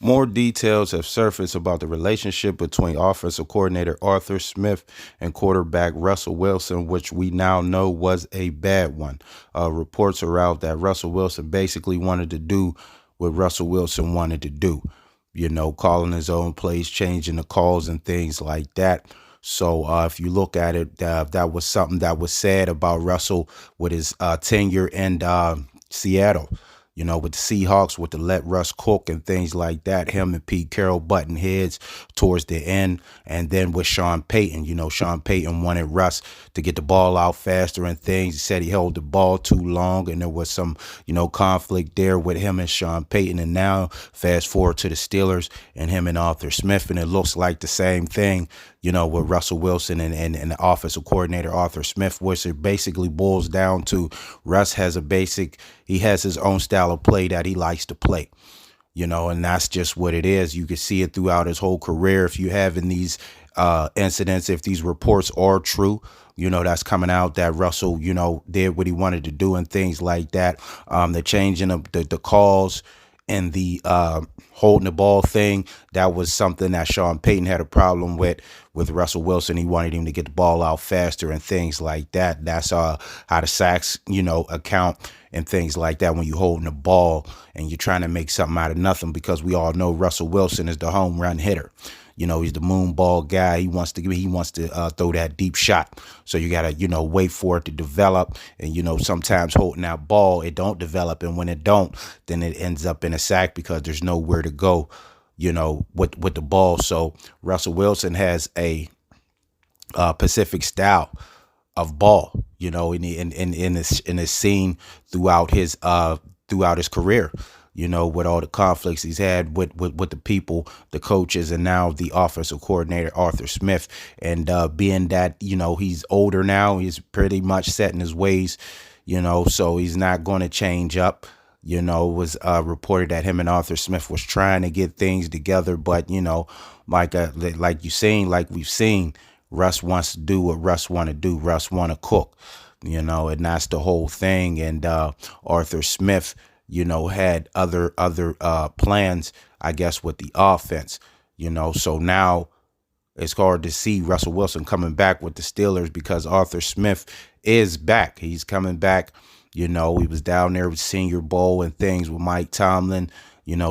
More details have surfaced about the relationship between offensive coordinator Arthur Smith and quarterback Russell Wilson, which we now know was a bad one. Reports are out that Russell Wilson basically wanted to do what Russell Wilson wanted to do, calling his own plays, changing the calls and things like that. So if you look at it, that was something that was said about Russell with his tenure in Seattle. With the Seahawks, with the let Russ cook and things like that, him and Pete Carroll butting heads towards the end. And then with Sean Payton, Sean Payton wanted Russ to get the ball out faster and things. He said he held the ball too long, and there was some, conflict there with him and Sean Payton. And now fast forward to the Steelers and him and Arthur Smith, and it looks like the same thing, with Russell Wilson and the offensive coordinator Arthur Smith, which it basically boils down to Russ has he has his own style of play that he likes to play, and that's just what it is. You can see it throughout his whole career. If you have in these incidents, if these reports are true, that's coming out that Russell, did what he wanted to do and things like that. The changing of the calls and the holding the ball thing, that was something that Sean Payton had a problem with Russell Wilson. He wanted him to get the ball out faster and things like that. That's how the sacks, account and things like that when you holding the ball and you're trying to make something out of nothing, because we all know Russell Wilson is the home run hitter. He's the moon ball guy. He wants to throw that deep shot. So you got to, wait for it to develop. And, sometimes holding that ball, it don't develop. And when it don't, then it ends up in a sack because there's nowhere to go, with the ball. So Russell Wilson has a Pacific style of ball, in his scene throughout his career, with all the conflicts he's had with the people, the coaches, and now the offensive coordinator, Arthur Smith. And being that, he's older now, he's pretty much set in his ways, so he's not going to change up. It was reported that him and Arthur Smith was trying to get things together. But, like we've seen, Russ wants to do what Russ want to do. Russ want to cook, and that's the whole thing. And Arthur Smith, had other plans, I guess, with the offense, so now it's hard to see Russell Wilson coming back with the Steelers because Arthur Smith is back. He's coming back. He was down there with Senior Bowl and things with Mike Tomlin,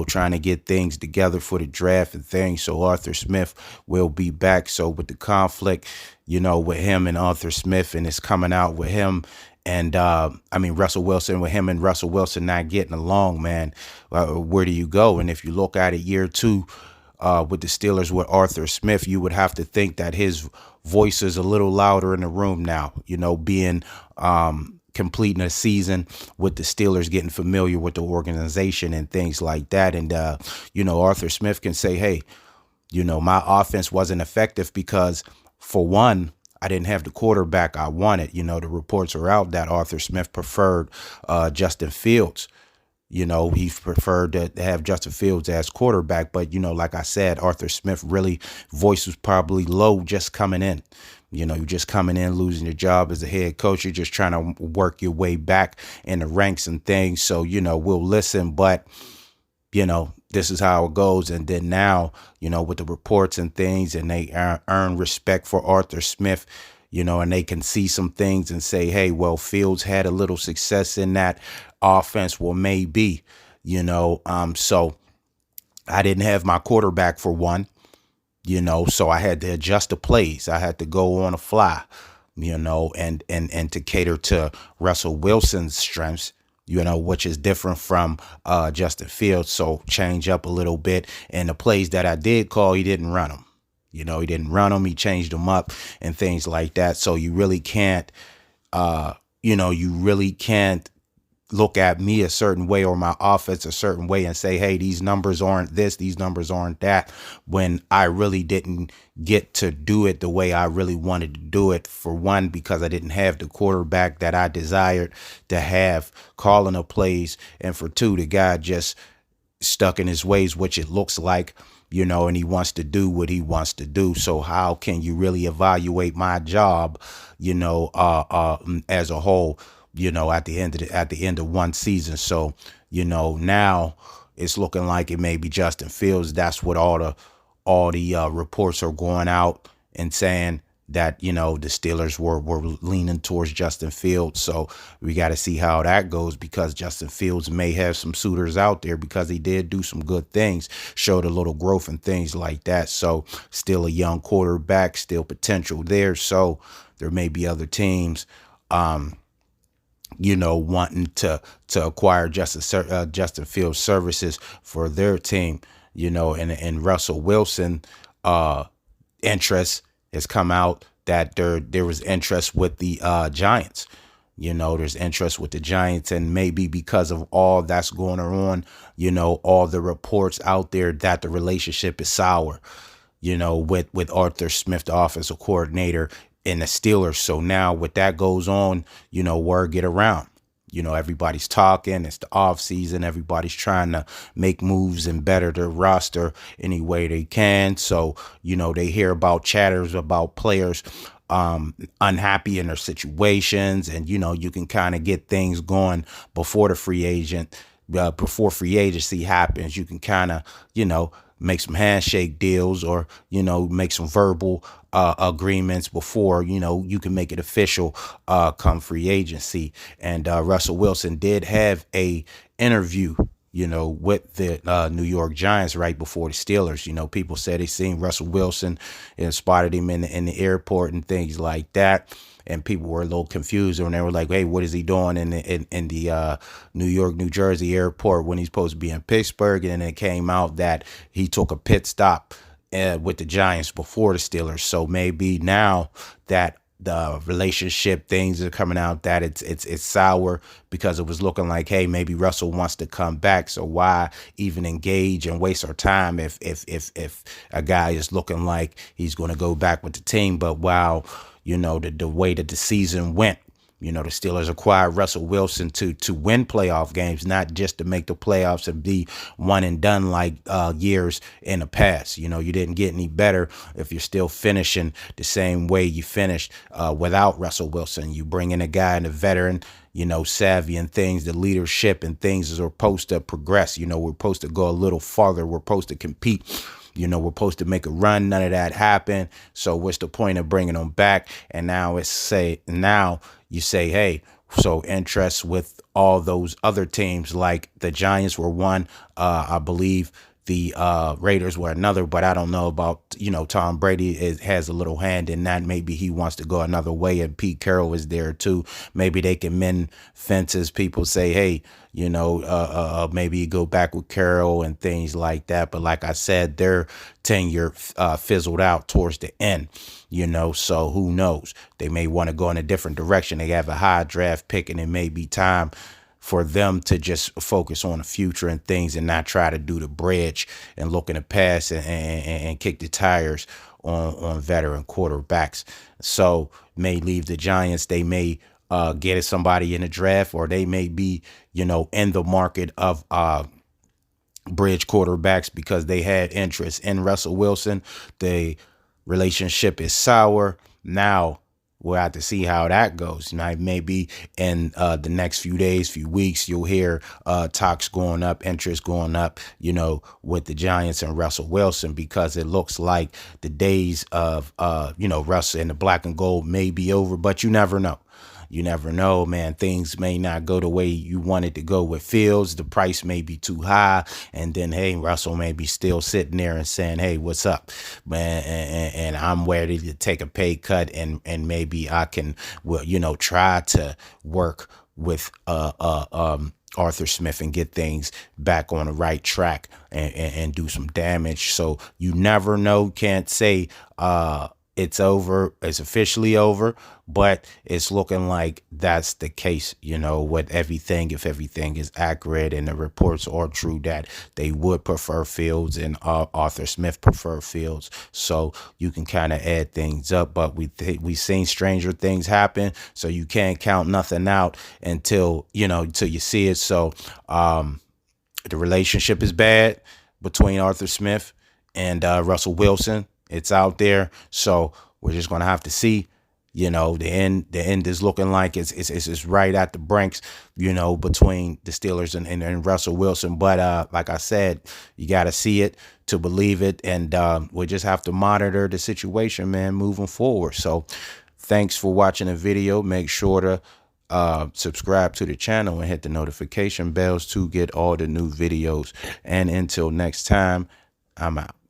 trying to get things together for the draft and things. So Arthur Smith will be back. So with the conflict, with him and Arthur Smith, and it's coming out with him and Russell Wilson, with him and Russell Wilson not getting along, man, where do you go? And if you look at it year two with the Steelers with Arthur Smith, you would have to think that his voice is a little louder in the room now, being completing a season with the Steelers, getting familiar with the organization and things like that. And, Arthur Smith can say, hey, my offense wasn't effective because, for one, I didn't have the quarterback I wanted. The reports are out that Arthur Smith preferred Justin Fields. He preferred to have Justin Fields as quarterback. But, like I said, Arthur Smith really voice was probably low just coming in. You're just coming in, losing your job as a head coach. You're just trying to work your way back in the ranks and things. So, we'll listen. But, this is how it goes. And then now, with the reports and things, and they earn respect for Arthur Smith, and they can see some things and say, hey, well, Fields had a little success in that offense. Well, maybe, so I didn't have my quarterback for one, so I had to adjust the plays. I had to go on a fly, and to cater to Russell Wilson's strengths, which is different from Justin Fields. So change up a little bit. And the plays that I did call, he didn't run them. He didn't run them. He changed them up and things like that. So you really can't, look at me a certain way or my offense a certain way and say, hey, these numbers aren't this, these numbers aren't that, when I really didn't get to do it the way I really wanted to do it. For one, because I didn't have the quarterback that I desired to have calling the plays. And for two, the guy just stuck in his ways, which it looks like, and he wants to do what he wants to do. So how can you really evaluate my job, as a whole, at the end of one season? So, now, it's looking like it may be Justin Fields. That's what all the reports are going out and saying that the Steelers were leaning towards Justin Fields. So we got to see how that goes, because Justin Fields may have some suitors out there, because he did do some good things, showed a little growth and things like that. So still a young quarterback, still potential there. So there may be other teams wanting to acquire Justin Fields services for their team, and Russell Wilson interest has come out that there was interest with the Giants. There's interest with the Giants, and maybe because of all that's going on, all the reports out there that the relationship is sour, with Arthur Smith, the offensive coordinator, and the Steelers. So now with that goes on, word get around. Everybody's talking. It's the off season. Everybody's trying to make moves and better their roster any way they can. So, they hear about chatters about players unhappy in their situations, and you can kind of get things going before before free agency happens. You can kind of make some handshake deals, or make some verbal agreements before you can make it official come free agency. And Russell Wilson did have a interview with the New York Giants right before the Steelers. People said they seen Russell Wilson and spotted him in the airport and things like that. And people were a little confused, and they were like, "Hey, what is he doing in the New York, New Jersey airport when he's supposed to be in Pittsburgh?" And then it came out that he took a pit stop with the Giants before the Steelers. So maybe now that the relationship things are coming out, that it's sour, because it was looking like, hey, maybe Russell wants to come back. So why even engage and waste our time if a guy is looking like he's going to go back with the team? But wow, the way that the season went, the Steelers acquired Russell Wilson to win playoff games, not just to make the playoffs and be one and done like years in the past. You didn't get any better if you're still finishing the same way you finished without Russell Wilson. You bring in a guy and a veteran, savvy and things, the leadership and things is supposed to progress. We're supposed to go a little farther. We're supposed to compete. We're supposed to make a run. None of that happened. So what's the point of bringing them back? And now you say, hey, so interest with all those other teams, like the Giants were one. I believe the Raiders were another, but I don't know about, Tom Brady has a little hand in that. Maybe he wants to go another way, and Pete Carroll is there too. Maybe they can mend fences. People say, hey, maybe go back with Carroll and things like that. But like I said, their tenure fizzled out towards the end, so who knows? They may want to go in a different direction. They have a high draft pick, and it may be time for them to just focus on the future and things, and not try to do the bridge and look in the past and kick the tires on veteran quarterbacks. So may leave the Giants. They may get somebody in the draft, or they may be, in the market of bridge quarterbacks, because they had interest in Russell Wilson. The relationship is sour. Now we'll have to see how that goes. Now, maybe in the next few days, few weeks, you'll hear talks going up, interest going up, with the Giants and Russell Wilson, because it looks like the days of, Russell and the black and gold may be over, but you never know. You never know, man. Things may not go the way you wanted to go with Fields. The price may be too high. And then, hey, Russell may be still sitting there and saying, hey, what's up, man? And I'm ready to take a pay cut. And maybe I can, try to work with Arthur Smith and get things back on the right track and do some damage. So you never know. Can't say it's over. It's officially over, but it's looking like that's the case, with everything. If everything is accurate and the reports are true that they would prefer Fields and Arthur Smith prefer Fields. So you can kind of add things up, but we've seen stranger things happen. So you can't count nothing out until you see it. So the relationship is bad between Arthur Smith and Russell Wilson. It's out there. So we're just going to have to see You know, the end is looking like it's right at the brinks, you know, between the Steelers and Russell Wilson. But like I said, you got to see it to believe it, and we just have to monitor the situation, man, moving forward. So thanks for watching the video. Make sure to subscribe to the channel and hit the notification bells to get all the new videos. And until next time, I'm out.